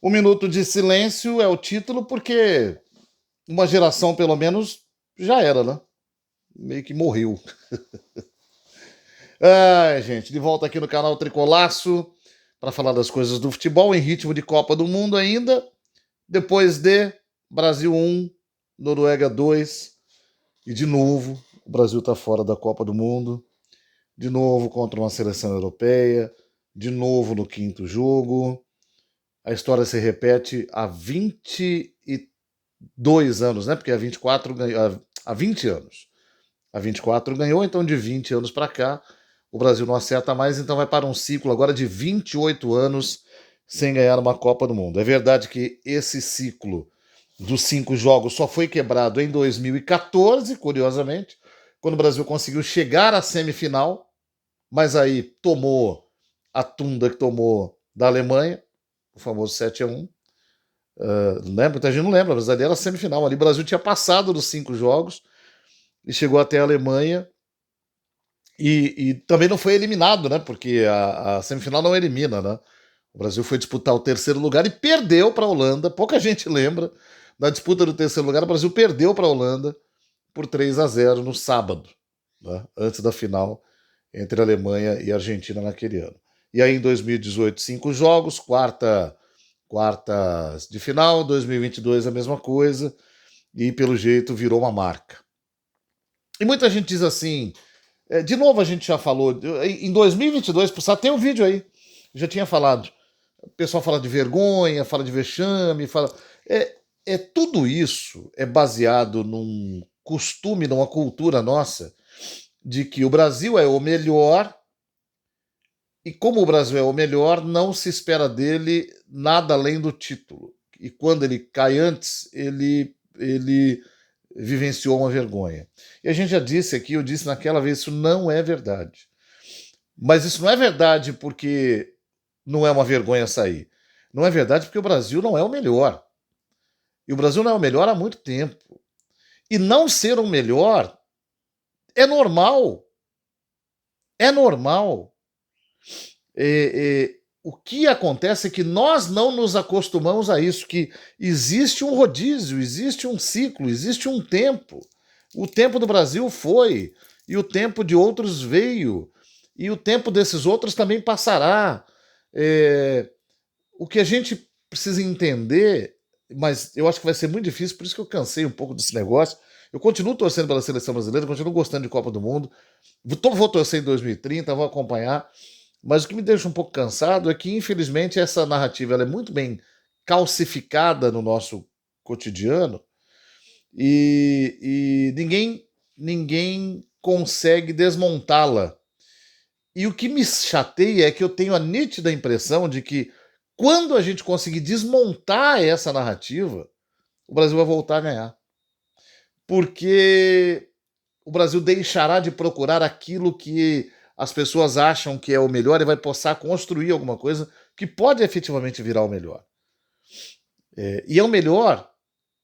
Um minuto de silêncio é o título porque uma geração, pelo menos, já era, né? Meio que morreu. Ai, gente, de volta aqui no canal Tricolaço para falar das coisas do futebol em ritmo de Copa do Mundo ainda. Depois de Brasil 1, Noruega 2. E de novo, o Brasil está fora da Copa do Mundo. De novo contra uma seleção europeia. De novo no quinto jogo. A história se repete há 22 anos, né? Porque há 24 ganhou, há 20 anos. Há 24 ganhou, então de 20 anos para cá, o Brasil não acerta mais, então vai para um ciclo agora de 28 anos sem ganhar uma Copa do Mundo. É verdade que esse ciclo dos 5 jogos só foi quebrado em 2014, curiosamente, quando o Brasil conseguiu chegar à semifinal, mas aí tomou a tunda que tomou da Alemanha, o famoso 7-1. Lembra? Muita gente não lembra, mas ali era a semifinal. Ali o Brasil tinha passado dos 5 jogos e chegou até a Alemanha. E também não foi eliminado, né? Porque a semifinal não elimina, né? O Brasil foi disputar o terceiro lugar e perdeu para a Holanda. Pouca gente lembra. Na disputa do terceiro lugar, o Brasil perdeu para a Holanda por 3-0 no sábado, né? Antes da final entre a Alemanha e a Argentina naquele ano. E aí em 2018, 5 jogos, quartas de final, 2022 a mesma coisa, e pelo jeito virou uma marca. E muita gente diz assim, de novo a gente já falou, em 2022, tem um vídeo aí, já tinha falado, o pessoal fala de vergonha, fala de vexame, fala... tudo isso é baseado num costume, numa cultura nossa, de que o Brasil é o melhor, e como o Brasil é o melhor, não se espera dele nada além do título. E quando ele cai antes, ele vivenciou uma vergonha. E a gente já disse aqui, eu disse naquela vez, isso não é verdade. Mas isso não é verdade porque não é uma vergonha sair. Não é verdade porque o Brasil não é o melhor. E o Brasil não é o melhor há muito tempo. E não ser o melhor é normal. É normal. O que acontece é que nós não nos acostumamos a isso, que existe um rodízio, existe um ciclo, existe um tempo. O tempo do Brasil foi, e o tempo de outros veio, e o tempo desses outros também passará. O que a gente precisa entender, mas eu acho que vai ser muito difícil, por isso que eu cansei um pouco desse negócio. Eu continuo torcendo pela seleção brasileira, continuo gostando de Copa do Mundo, vou torcer em 2030, vou acompanhar. Mas o que me deixa um pouco cansado é que, infelizmente, essa narrativa ela é muito bem calcificada no nosso cotidiano e ninguém consegue desmontá-la. E o que me chateia é que eu tenho a nítida impressão de que, quando a gente conseguir desmontar essa narrativa, o Brasil vai voltar a ganhar. Porque o Brasil deixará de procurar aquilo que as pessoas acham que é o melhor e vai passar a construir alguma coisa que pode efetivamente virar o melhor. E é o melhor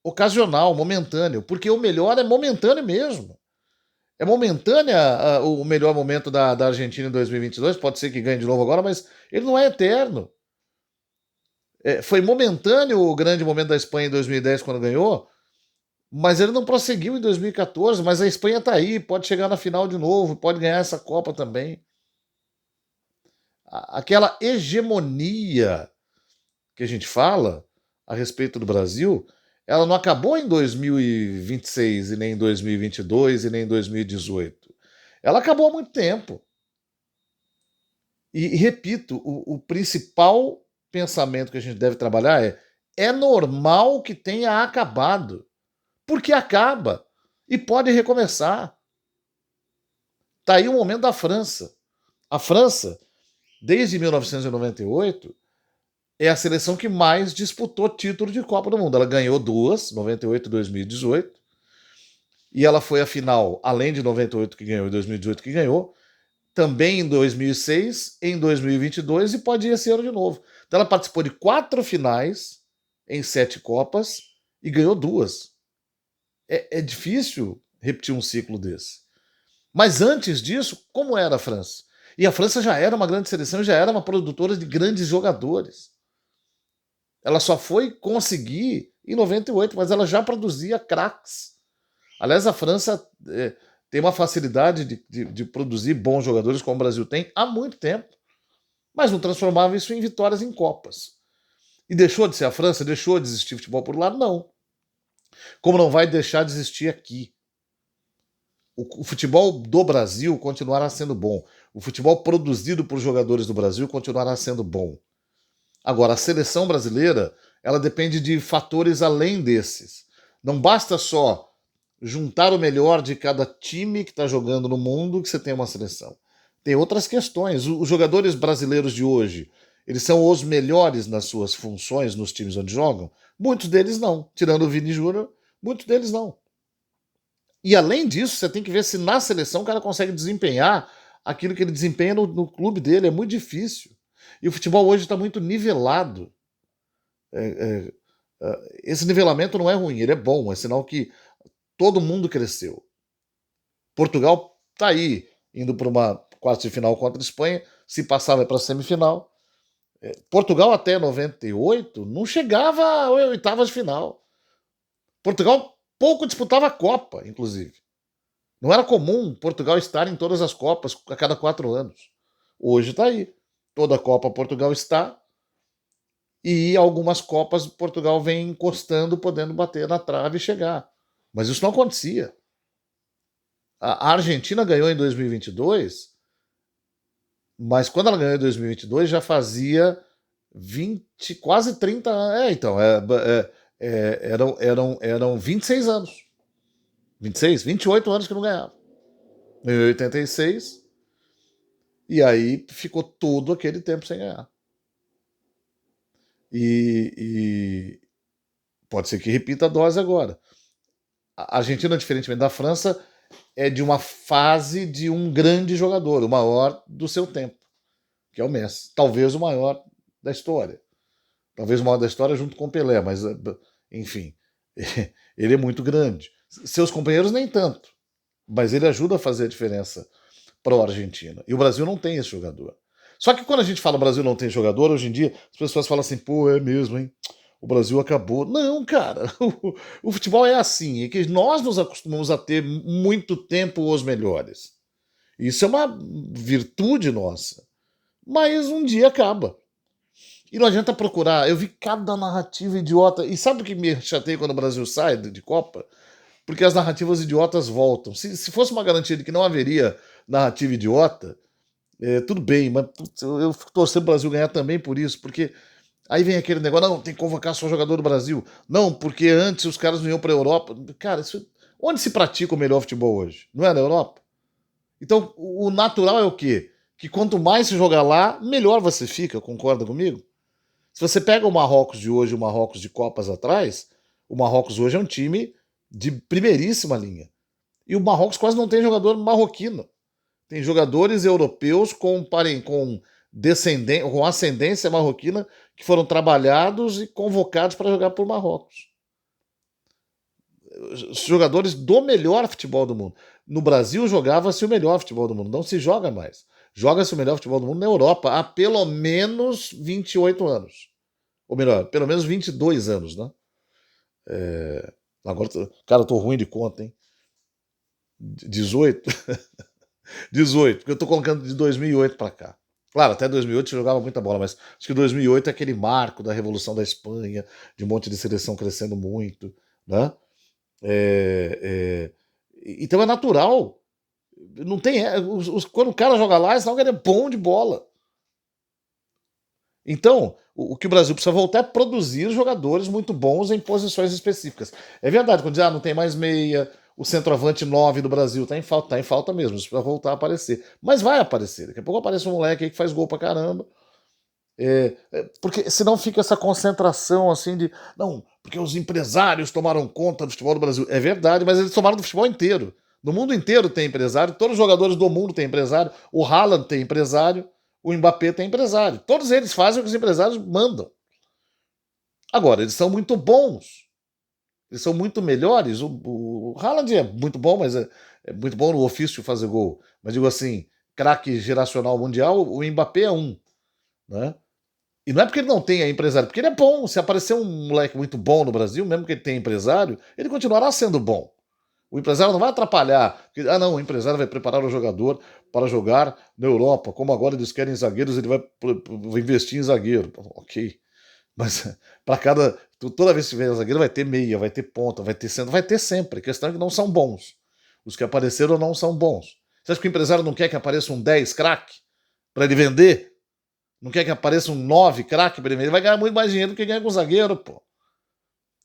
ocasional, momentâneo, porque o melhor é momentâneo mesmo. É momentânea o melhor momento da Argentina em 2022, pode ser que ganhe de novo agora, mas ele não é eterno. Foi momentâneo o grande momento da Espanha em 2010, quando ganhou, mas ele não prosseguiu em 2014, mas a Espanha está aí, pode chegar na final de novo, pode ganhar essa Copa também. Aquela hegemonia que a gente fala a respeito do Brasil, ela não acabou em 2026, e nem em 2022, e nem em 2018. Ela acabou há muito tempo. E repito, o principal pensamento que a gente deve trabalhar é normal que tenha acabado. Porque acaba. E pode recomeçar. Está aí o momento da França. A França, desde 1998, é a seleção que mais disputou título de Copa do Mundo. Ela ganhou duas, 98 e 2018. E ela foi à final, além de 98 que ganhou e 2018 que ganhou, também em 2006, em 2022 e pode ir esse ano de novo. Então ela participou de 4 finais em 7 Copas e ganhou duas. É difícil repetir um ciclo desse. Mas antes disso, como era a França? E a França já era uma grande seleção, já era uma produtora de grandes jogadores. Ela só foi conseguir em 98, mas ela já produzia craques. Aliás, a França tem uma facilidade de produzir bons jogadores, como o Brasil tem, há muito tempo, mas não transformava isso em vitórias em Copas. E deixou de ser a França? Deixou de existir futebol por lá? Não. Como não vai deixar de existir aqui. O futebol do Brasil continuará sendo bom. O futebol produzido por jogadores do Brasil continuará sendo bom. Agora, a seleção brasileira, ela depende de fatores além desses. Não basta só juntar o melhor de cada time que está jogando no mundo que você tem uma seleção. Tem outras questões. Os jogadores brasileiros de hoje, eles são os melhores nas suas funções nos times onde jogam? Muitos deles não. Tirando o Vini Júnior, muitos deles não. E além disso, você tem que ver se na seleção o cara consegue desempenhar aquilo que ele desempenha no clube dele. É muito difícil. E o futebol hoje está muito nivelado. Esse nivelamento não é ruim, ele é bom. É sinal que todo mundo cresceu. Portugal está aí, indo para uma quarta de final contra a Espanha. Se passar, vai para a semifinal. Portugal até 98 não chegava a oitavas de final. Portugal pouco disputava a Copa, inclusive. Não era comum Portugal estar em todas as Copas a cada 4 anos. Hoje está aí. Toda a Copa Portugal está. E algumas Copas Portugal vem encostando, podendo bater na trave e chegar. Mas isso não acontecia. A Argentina ganhou em 2022, mas quando ela ganhou em 2022 já fazia 20, quase 30 anos. Então, eram 26 anos. 26, 28 anos que não ganhava. Em 86, e aí ficou todo aquele tempo sem ganhar. E pode ser que repita a dose agora. A Argentina, diferentemente da França, é de uma fase de um grande jogador, o maior do seu tempo, que é o Messi. Talvez o maior da história. Talvez o maior da história junto com o Pelé, mas, enfim, ele é muito grande. Seus companheiros nem tanto, mas ele ajuda a fazer a diferença para a Argentina. E o Brasil não tem esse jogador. Só que quando a gente fala Brasil não tem jogador, hoje em dia as pessoas falam assim, pô, é mesmo, hein? O Brasil acabou. Não, cara, o futebol é assim, é que nós nos acostumamos a ter muito tempo os melhores. Isso é uma virtude nossa. Mas um dia acaba. E não adianta procurar. Eu vi cada narrativa idiota. E sabe o que me chateia quando o Brasil sai de Copa? Porque as narrativas idiotas voltam. Se fosse uma garantia de que não haveria narrativa idiota, tudo bem, mas putz, eu fico torcendo o Brasil ganhar também por isso, porque aí vem aquele negócio, não, tem que convocar só jogador do Brasil. Não, porque antes os caras não iam para a Europa. Cara, onde se pratica o melhor futebol hoje? Não é na Europa? Então, o natural é o quê? Que quanto mais se jogar lá, melhor você fica, concorda comigo? Se você pega o Marrocos de hoje e o Marrocos de Copas atrás, o Marrocos hoje é um time de primeiríssima linha. E o Marrocos quase não tem jogador marroquino. Tem jogadores europeus com ascendência marroquina que foram trabalhados e convocados para jogar por Marrocos. Jogadores do melhor futebol do mundo. No Brasil jogava-se o melhor futebol do mundo. Não se joga mais. Joga-se o melhor futebol do mundo na Europa há pelo menos 28 anos. Ou melhor, pelo menos 22 anos, né? Agora, cara, eu tô ruim de conta, hein? 18? 18, porque eu tô colocando de 2008 para cá. Claro, até 2008 você jogava muita bola, mas acho que 2008 é aquele marco da Revolução da Espanha, de um monte de seleção crescendo muito, né? Então é natural. Não tem, quando o cara joga lá, é sinal que ele é bom de bola. Então, o que o Brasil precisa voltar é produzir jogadores muito bons em posições específicas. É verdade, quando diz, não tem mais meia, o centroavante 9 do Brasil está em falta mesmo, isso precisa voltar a aparecer. Mas vai aparecer, daqui a pouco aparece um moleque aí que faz gol pra caramba. Porque senão fica essa concentração assim de, não, porque os empresários tomaram conta do futebol do Brasil. É verdade, mas eles tomaram do futebol inteiro. No mundo inteiro tem empresário, todos os jogadores do mundo têm empresário, o Haaland tem empresário, o Mbappé tem empresário. Todos eles fazem o que os empresários mandam. Agora, eles são muito bons. Eles são muito melhores. O Haaland é muito bom, mas é muito bom no ofício de fazer gol. Mas digo assim, craque geracional mundial, o Mbappé é um. Né? E não é porque ele não tenha empresário, porque ele é bom. Se aparecer um moleque muito bom no Brasil, mesmo que ele tenha empresário, ele continuará sendo bom. O empresário não vai atrapalhar. Porque, não, o empresário vai preparar o jogador para jogar na Europa. Como agora eles querem zagueiros, ele vai investir em zagueiro. Ok. Mas para cada. Toda vez que tiver zagueiro, vai ter meia, vai ter ponta, vai ter centro, vai ter sempre. A questão é que não são bons. Os que apareceram não são bons. Você acha que o empresário não quer que apareça um 10 craque para ele vender? Não quer que apareça um 9 craque para ele vender? Ele vai ganhar muito mais dinheiro do que ganha com zagueiro, pô.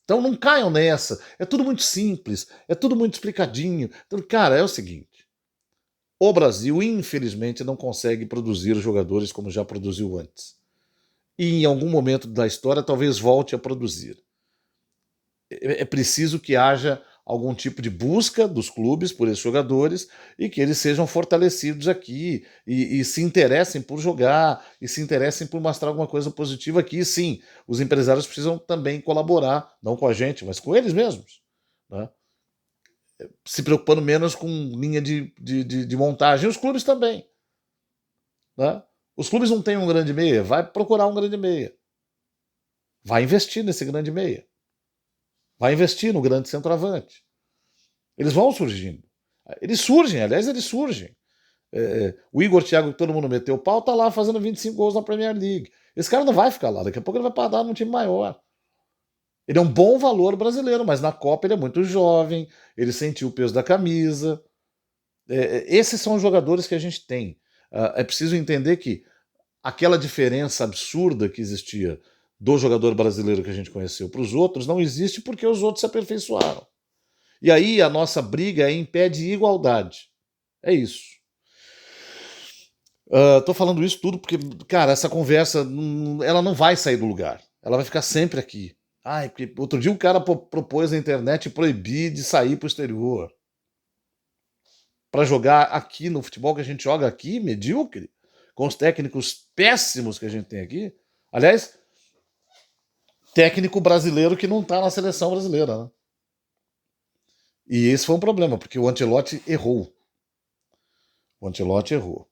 Então não caiam nessa. É tudo muito simples, é tudo muito explicadinho. Então, cara, é o seguinte: o Brasil, infelizmente, não consegue produzir jogadores como já produziu antes. E em algum momento da história, talvez volte a produzir. É preciso que haja algum tipo de busca dos clubes por esses jogadores e que eles sejam fortalecidos aqui e se interessem por jogar e se interessem por mostrar alguma coisa positiva aqui. E sim, os empresários precisam também colaborar, não com a gente, mas com eles mesmos, né? Se preocupando menos com linha de montagem. Os clubes também, né? Os clubes não têm um grande meia, vai procurar um grande meia. Vai investir nesse grande meia. Vai investir no grande centroavante. Eles vão surgindo. Eles surgem, aliás, eles surgem. O Igor Thiago, que todo mundo meteu o pau, tá lá fazendo 25 gols na Premier League. Esse cara não vai ficar lá, daqui a pouco ele vai parar num time maior. Ele é um bom valor brasileiro, mas na Copa ele é muito jovem, ele sentiu o peso da camisa. Esses são os jogadores que a gente tem. É preciso entender que aquela diferença absurda que existia do jogador brasileiro que a gente conheceu para os outros não existe porque os outros se aperfeiçoaram. E aí a nossa briga é em pé de igualdade. É isso. Tô falando isso tudo porque, cara, essa conversa ela não vai sair do lugar. Ela vai ficar sempre aqui. Ai, porque outro dia um cara propôs na internet proibir de sair pro exterior para jogar aqui no futebol que a gente joga aqui, medíocre, com os técnicos péssimos que a gente tem aqui. Aliás, técnico brasileiro que não tá na seleção brasileira, né? E esse foi um problema, porque o Ancelotti errou. O Ancelotti errou.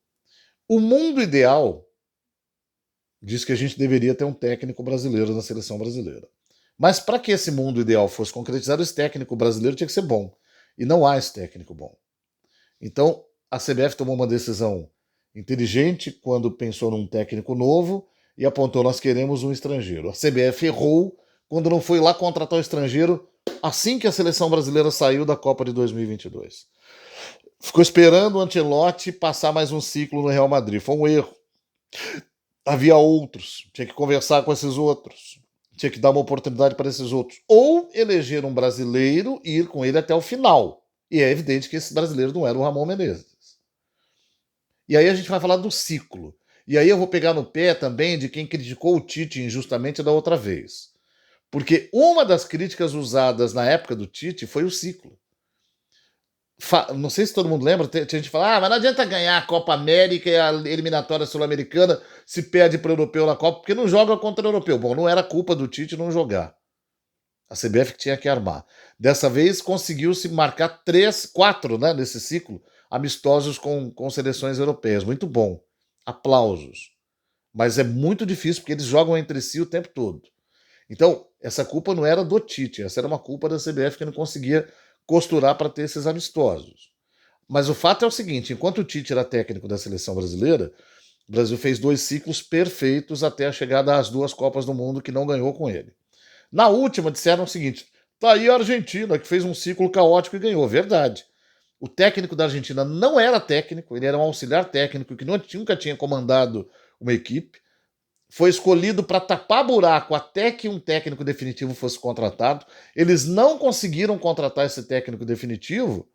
O mundo ideal diz que a gente deveria ter um técnico brasileiro na seleção brasileira. Mas para que esse mundo ideal fosse concretizado, esse técnico brasileiro tinha que ser bom. E não há esse técnico bom. Então, a CBF tomou uma decisão inteligente quando pensou num técnico novo e apontou: nós queremos um estrangeiro. A CBF errou quando não foi lá contratar o estrangeiro assim que a seleção brasileira saiu da Copa de 2022. Ficou esperando o Ancelotti passar mais um ciclo no Real Madrid. Foi um erro. Havia outros. Tinha que conversar com esses outros. Tinha que dar uma oportunidade para esses outros. Ou eleger um brasileiro e ir com ele até o final. E é evidente que esse brasileiro não era o Ramon Menezes. E aí a gente vai falar do ciclo. E aí eu vou pegar no pé também de quem criticou o Tite injustamente da outra vez. Porque uma das críticas usadas na época do Tite foi o ciclo. Não sei se todo mundo lembra, tinha gente que fala: mas não adianta ganhar a Copa América e a eliminatória sul-americana se perde para o europeu na Copa, porque não joga contra o europeu. Bom, não era culpa do Tite não jogar. A CBF que tinha que armar. Dessa vez conseguiu-se marcar 4, né, nesse ciclo, amistosos com seleções europeias. Muito bom. Aplausos. Mas é muito difícil porque eles jogam entre si o tempo todo. Então, essa culpa não era do Tite, essa era uma culpa da CBF que não conseguia costurar para ter esses amistosos. Mas o fato é o seguinte: enquanto o Tite era técnico da seleção brasileira, o Brasil fez 2 ciclos perfeitos até a chegada às 2 Copas do Mundo que não ganhou com ele. Na última disseram o seguinte: tá aí a Argentina, que fez um ciclo caótico e ganhou. Verdade. O técnico da Argentina não era técnico, ele era um auxiliar técnico que nunca tinha comandado uma equipe. Foi escolhido para tapar buraco até que um técnico definitivo fosse contratado. Eles não conseguiram contratar esse técnico definitivo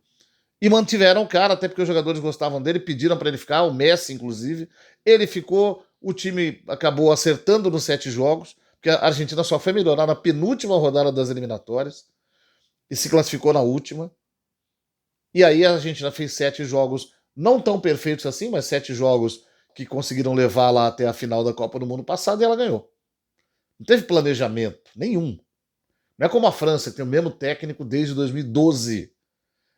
e mantiveram o cara, até porque os jogadores gostavam dele, pediram para ele ficar, o Messi, inclusive. Ele ficou, o time acabou acertando nos 7 jogos, porque a Argentina só foi melhorar na penúltima rodada das eliminatórias e se classificou na última. E aí a Argentina fez 7 jogos, não tão perfeitos assim, mas 7 jogos que conseguiram levar lá até a final da Copa do Mundo passado e ela ganhou. Não teve planejamento nenhum. Não é como a França, que tem o mesmo técnico desde 2012.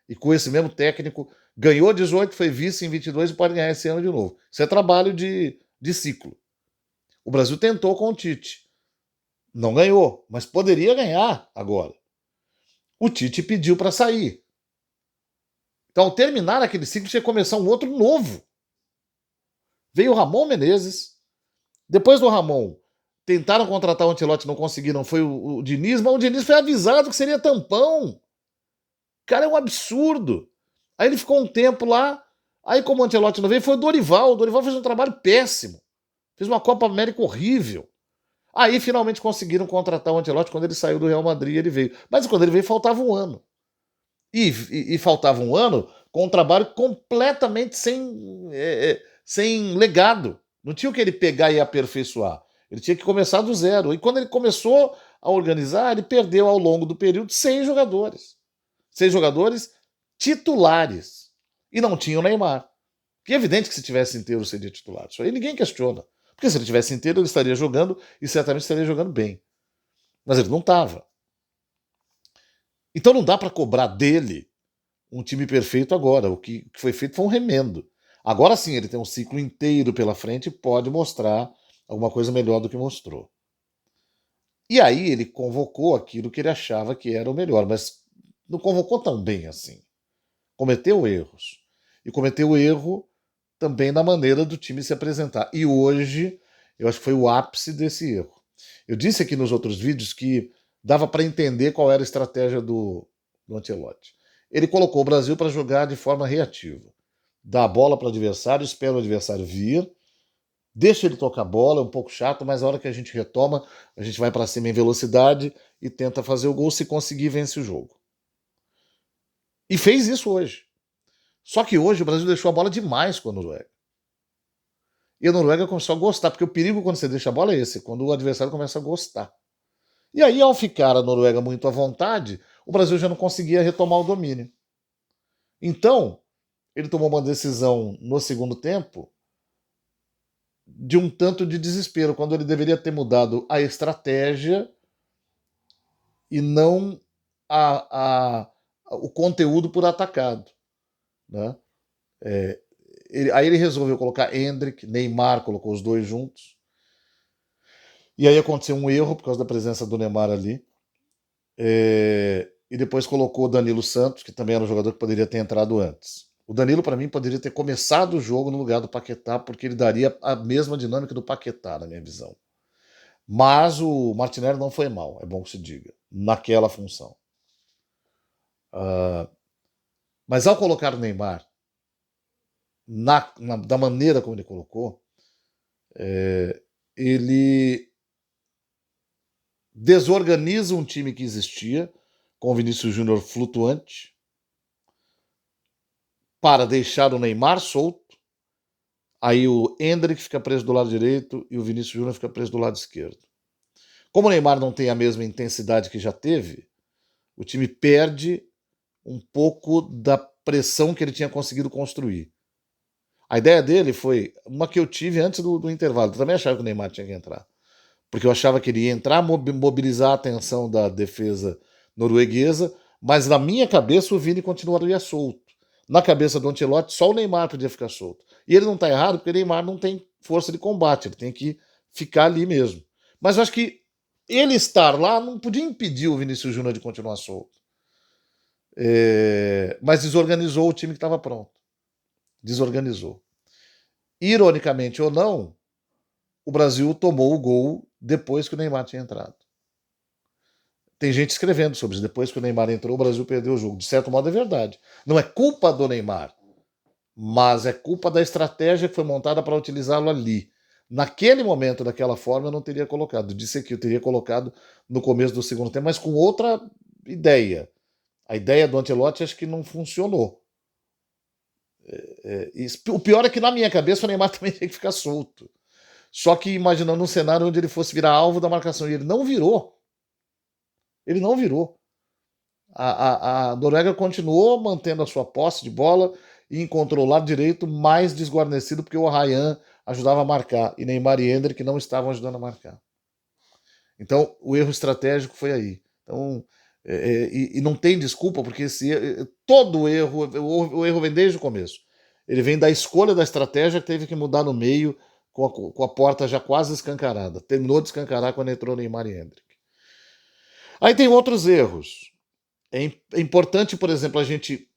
E com esse mesmo técnico ganhou 18, foi vice em 22 e pode ganhar esse ano de novo. Isso é trabalho de ciclo. O Brasil tentou com o Tite. Não ganhou, mas poderia ganhar agora. O Tite pediu para sair. Então, ao terminar aquele ciclo, tinha que começar um outro novo. Veio o Ramon Menezes. Depois do Ramon, tentaram contratar o Ancelotti, não conseguiram. Foi o Diniz, mas o Diniz foi avisado que seria tampão. Cara, é um absurdo. Aí ele ficou um tempo lá. Aí, como o Ancelotti não veio, foi o Dorival. O Dorival fez um trabalho péssimo. Fez uma Copa América horrível. Aí, finalmente, conseguiram contratar o Ancelotti. Quando ele saiu do Real Madrid, ele veio. Mas quando ele veio, faltava um ano. E faltava um ano com um trabalho completamente sem legado. Não tinha o que ele pegar e aperfeiçoar. Ele tinha que começar do zero. E quando ele começou a organizar, ele perdeu ao longo do período 100 jogadores. 100 jogadores titulares. E não tinha o Neymar. Que é evidente que se tivesse inteiro seria titular. Isso aí ninguém questiona. Porque se ele tivesse inteiro, ele estaria jogando e certamente estaria jogando bem. Mas ele não estava. Então não dá para cobrar dele um time perfeito agora. O que foi feito foi um remendo. Agora sim, ele tem um ciclo inteiro pela frente e pode mostrar alguma coisa melhor do que mostrou. E aí ele convocou aquilo que ele achava que era o melhor, mas não convocou tão bem assim. Cometeu erros. E cometeu erro também na maneira do time se apresentar. E hoje, eu acho que foi o ápice desse erro. Eu disse aqui nos outros vídeos que dava para entender qual era a estratégia do Ancelotti. Ele colocou o Brasil para jogar de forma reativa. Dá a bola para o adversário, espera o adversário vir, deixa ele tocar a bola, é um pouco chato, mas a hora que a gente retoma, a gente vai para cima em velocidade e tenta fazer o gol. Se conseguir, vence o jogo. E fez isso hoje. Só que hoje o Brasil deixou a bola demais com a Noruega. E a Noruega começou a gostar, porque o perigo quando você deixa a bola é esse, quando o adversário começa a gostar. E aí, ao ficar a Noruega muito à vontade, o Brasil já não conseguia retomar o domínio. Então, ele tomou uma decisão no segundo tempo de um tanto de desespero, quando ele deveria ter mudado a estratégia e não o conteúdo por atacado. Né? Aí ele resolveu colocar Endrick, Neymar, colocou os dois juntos. E aí aconteceu um erro por causa da presença do Neymar ali. E depois colocou o Danilo Santos, que também era um jogador que poderia ter entrado antes. O Danilo, para mim, poderia ter começado o jogo no lugar do Paquetá, porque ele daria a mesma dinâmica do Paquetá, na minha visão. Mas o Martinelli não foi mal, é bom que se diga, naquela função. Mas ao colocar o Neymar da maneira como ele colocou, ele desorganiza um time que existia, com o Vinícius Júnior flutuante, para deixar o Neymar solto. Aí o Endrick fica preso do lado direito e o Vinícius Júnior fica preso do lado esquerdo. Como o Neymar não tem a mesma intensidade que já teve, o time perde um pouco da pressão que ele tinha conseguido construir. A ideia dele foi uma que eu tive antes do intervalo. Eu também achava que o Neymar tinha que entrar. Porque eu achava que ele ia entrar, mobilizar a atenção da defesa norueguesa, mas na minha cabeça o Vini continuaria solto. Na cabeça do Ancelotti, só o Neymar podia ficar solto. E ele não está errado, porque o Neymar não tem força de combate, ele tem que ficar ali mesmo. Mas eu acho que ele estar lá não podia impedir o Vinícius Júnior de continuar solto. Mas desorganizou o time que estava pronto. Desorganizou. Ironicamente ou não, o Brasil tomou o gol depois que o Neymar tinha entrado. Tem gente escrevendo sobre isso. Depois que o Neymar entrou, o Brasil perdeu o jogo. De certo modo é verdade. Não é culpa do Neymar, mas é culpa da estratégia que foi montada para utilizá-lo ali. Naquele momento, daquela forma, eu não teria colocado. Disse aqui, eu teria colocado no começo do segundo tempo, mas com outra ideia. A ideia do Ancelotti acho que não funcionou. O pior é que na minha cabeça o Neymar também tem que ficar solto. Só que imaginando um cenário onde ele fosse virar alvo da marcação. E ele não virou. Ele não virou. A Noruega continuou mantendo a sua posse de bola e encontrou o lado direito mais desguarnecido, porque o Arrayan ajudava a marcar. E Neymar e Endrick não estavam ajudando a marcar. Então o erro estratégico foi aí. Então, e não tem desculpa, porque todo o erro vem desde o começo. Ele vem da escolha da estratégia que teve que mudar no meio, com a porta já quase escancarada. Terminou de escancarar quando entrou Neymar e Endrick. Aí tem outros erros. É importante, por exemplo, a gente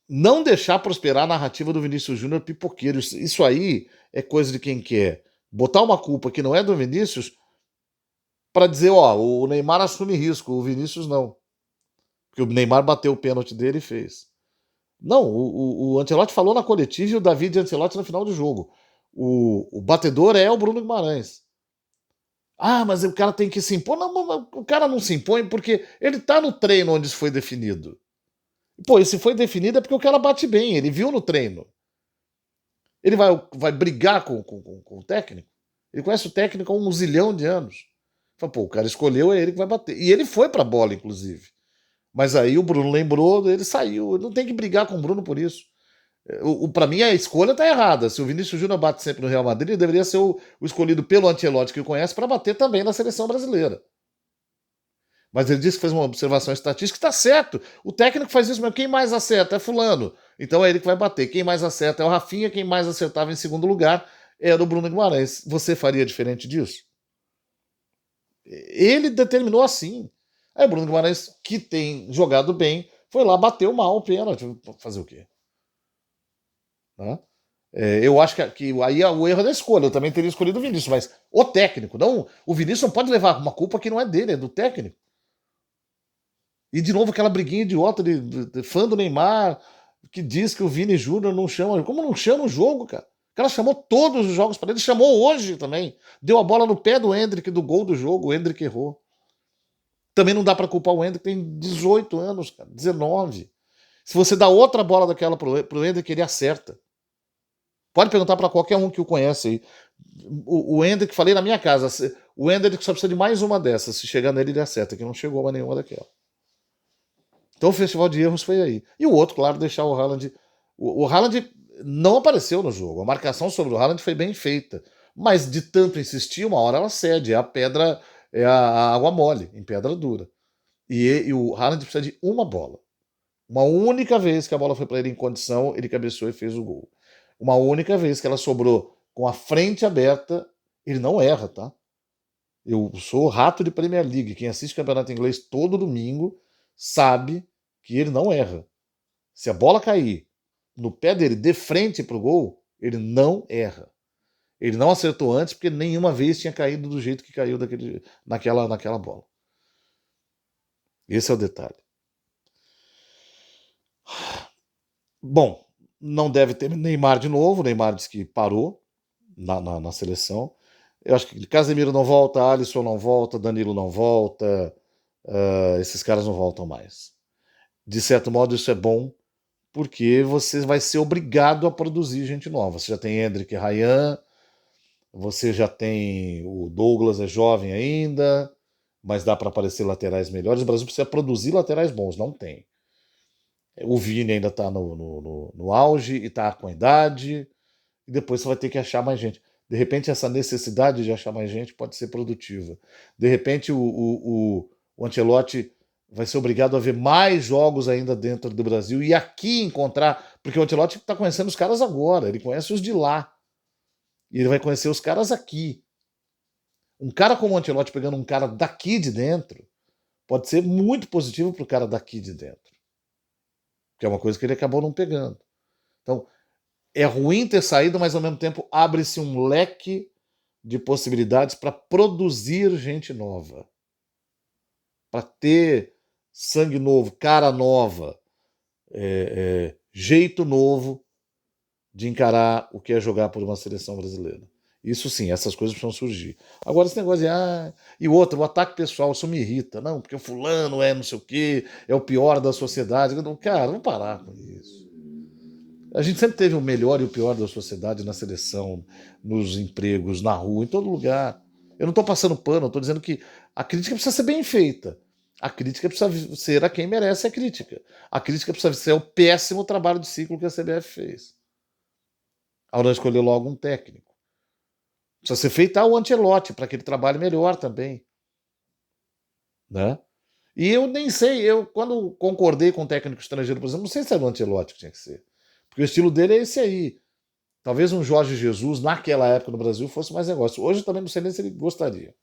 não deixar prosperar a narrativa do Vinícius Júnior pipoqueiro. Isso aí é coisa de quem quer botar uma culpa que não é do Vinícius para dizer, ó, o Neymar assume risco, o Vinícius não. Porque o Neymar bateu o pênalti dele e fez. Não, o Ancelotti falou na coletiva e o David Ancelotti no final do jogo. O batedor é o Bruno Guimarães. Ah, mas o cara tem que se impor. Não, o cara não se impõe porque ele tá no treino onde isso foi definido. Pô, se foi definido é porque o cara bate bem, ele viu no treino. Ele vai brigar com o técnico? Ele conhece o técnico há um zilhão de anos. Fala, pô, o cara escolheu, é ele que vai bater. E ele foi pra bola, inclusive. Mas aí o Bruno lembrou, ele saiu. Ele não tem que brigar com o Bruno por isso. Para mim, a escolha tá errada. Se o Vinícius Júnior bate sempre no Real Madrid, ele deveria ser o escolhido pelo Ancelotti, que o conhece, para bater também na seleção brasileira. Mas ele disse que fez uma observação estatística, está certo. O técnico faz isso mesmo. Quem mais acerta é fulano. Então é ele que vai bater. Quem mais acerta é o Rafinha. Quem mais acertava em segundo lugar era o Bruno Guimarães. Você faria diferente disso? Ele determinou assim. Aí o Bruno Guimarães, que tem jogado bem, foi lá, bateu mal o pênalti. Fazer o quê? Né? Eu acho que aí é o erro da escolha. Eu também teria escolhido o Vinícius, mas o técnico, não. O Vinícius não pode levar uma culpa que não é dele, é do técnico. E de novo aquela briguinha idiota de fã do Neymar, que diz que o Vini Júnior não chama. Como não chama o jogo, cara? O cara chamou todos os jogos para ele, chamou hoje também. Deu a bola no pé do Endrick do gol do jogo, o Endrick errou. Também não dá para culpar o Endrick, tem 18 anos, cara, 19. Se você dá outra bola daquela pro Endrick, ele acerta. Pode perguntar para qualquer um que o conhece aí. O Endrick, falei na minha casa, o Endrick só precisa de mais uma dessas. Se chegar nele, ele acerta, que não chegou a nenhuma daquela. Então o festival de erros foi aí. E o outro, claro, deixar o Haaland. O Haaland não apareceu no jogo. A marcação sobre o Haaland foi bem feita. Mas de tanto insistir, uma hora ela cede. É a pedra, é a água mole, em pedra dura. E o Haaland precisa de uma bola. Uma única vez que a bola foi para ele em condição, ele cabeceou e fez o gol. Uma única vez que ela sobrou com a frente aberta, ele não erra, tá? Eu sou rato de Premier League. Quem assiste campeonato inglês todo domingo sabe que ele não erra. Se a bola cair no pé dele de frente pro gol, ele não erra. Ele não acertou antes porque nenhuma vez tinha caído do jeito que caiu naquela bola. Esse é o detalhe. Bom, não deve ter Neymar de novo. O Neymar disse que parou na seleção. Eu acho que Casemiro não volta, Alisson não volta, Danilo não volta, esses caras não voltam mais. De certo modo, isso é bom, porque você vai ser obrigado a produzir gente nova. Você já tem Endrick e Ryan, você já tem o Douglas, é jovem ainda, mas dá para aparecer laterais melhores. O Brasil precisa produzir laterais bons, não tem. O Vini ainda está no auge e está com a idade, e depois você vai ter que achar mais gente. De repente, essa necessidade de achar mais gente pode ser produtiva. De repente, o Ancelotti vai ser obrigado a ver mais jogos ainda dentro do Brasil e aqui encontrar, porque o Ancelotti está conhecendo os caras agora, ele conhece os de lá. E ele vai conhecer os caras aqui. Um cara como o Ancelotti pegando um cara daqui de dentro pode ser muito positivo para o cara daqui de dentro. Que é uma coisa que ele acabou não pegando. Então, é ruim ter saído, mas ao mesmo tempo abre-se um leque de possibilidades para produzir gente nova. Para ter sangue novo, cara nova, jeito novo de encarar o que é jogar por uma seleção brasileira. Isso sim, essas coisas precisam surgir. Agora, esse negócio de. E outro, o ataque pessoal, isso me irrita. Não, porque o fulano é não sei o quê, é o pior da sociedade. Cara, vamos parar com isso. A gente sempre teve o melhor e o pior da sociedade na seleção, nos empregos, na rua, em todo lugar. Eu não estou passando pano, eu estou dizendo que a crítica precisa ser bem feita. A crítica precisa ser a quem merece a crítica. A crítica precisa ser o péssimo trabalho de ciclo que a CBF fez. Ao não escolher logo um técnico. Precisa ser feita o Ancelotti para que ele trabalhe melhor também. Né? E eu nem sei, eu quando concordei com o técnico estrangeiro, por exemplo, não sei se era o Ancelotti que tinha que ser. Porque o estilo dele é esse aí. Talvez um Jorge Jesus, naquela época no Brasil, fosse mais negócio. Hoje também não sei nem se ele gostaria.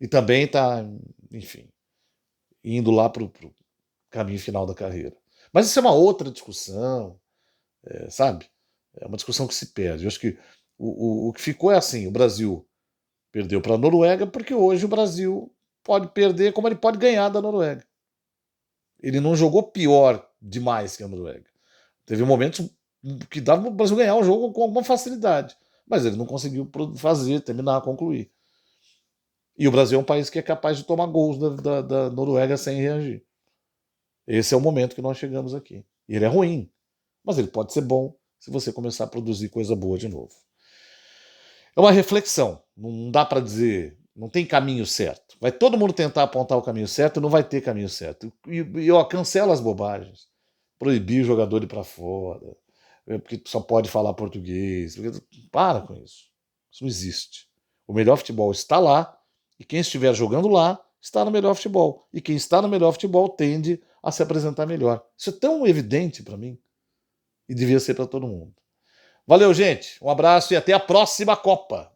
E também está, enfim, indo lá para o caminho final da carreira. Mas isso é uma outra discussão, sabe? É uma discussão que se perde. Eu acho que o que ficou é assim: o Brasil perdeu para a Noruega porque hoje o Brasil pode perder como ele pode ganhar da Noruega. Ele não jogou pior demais que a Noruega. Teve momentos que dava para o Brasil ganhar o jogo com alguma facilidade, mas ele não conseguiu fazer, terminar, concluir. E o Brasil é um país que é capaz de tomar gols da Noruega sem reagir. Esse é o momento que nós chegamos aqui. E ele é ruim, mas ele pode ser bom se você começar a produzir coisa boa de novo. É uma reflexão. Não dá para dizer, não tem caminho certo. Vai todo mundo tentar apontar o caminho certo e não vai ter caminho certo. E ó, cancela as bobagens. Proibir o jogador de ir para fora, porque só pode falar português. Para com isso. Isso não existe. O melhor futebol está lá e quem estiver jogando lá está no melhor futebol. E quem está no melhor futebol tende a se apresentar melhor. Isso é tão evidente para mim e devia ser para todo mundo. Valeu, gente. Um abraço e até a próxima Copa.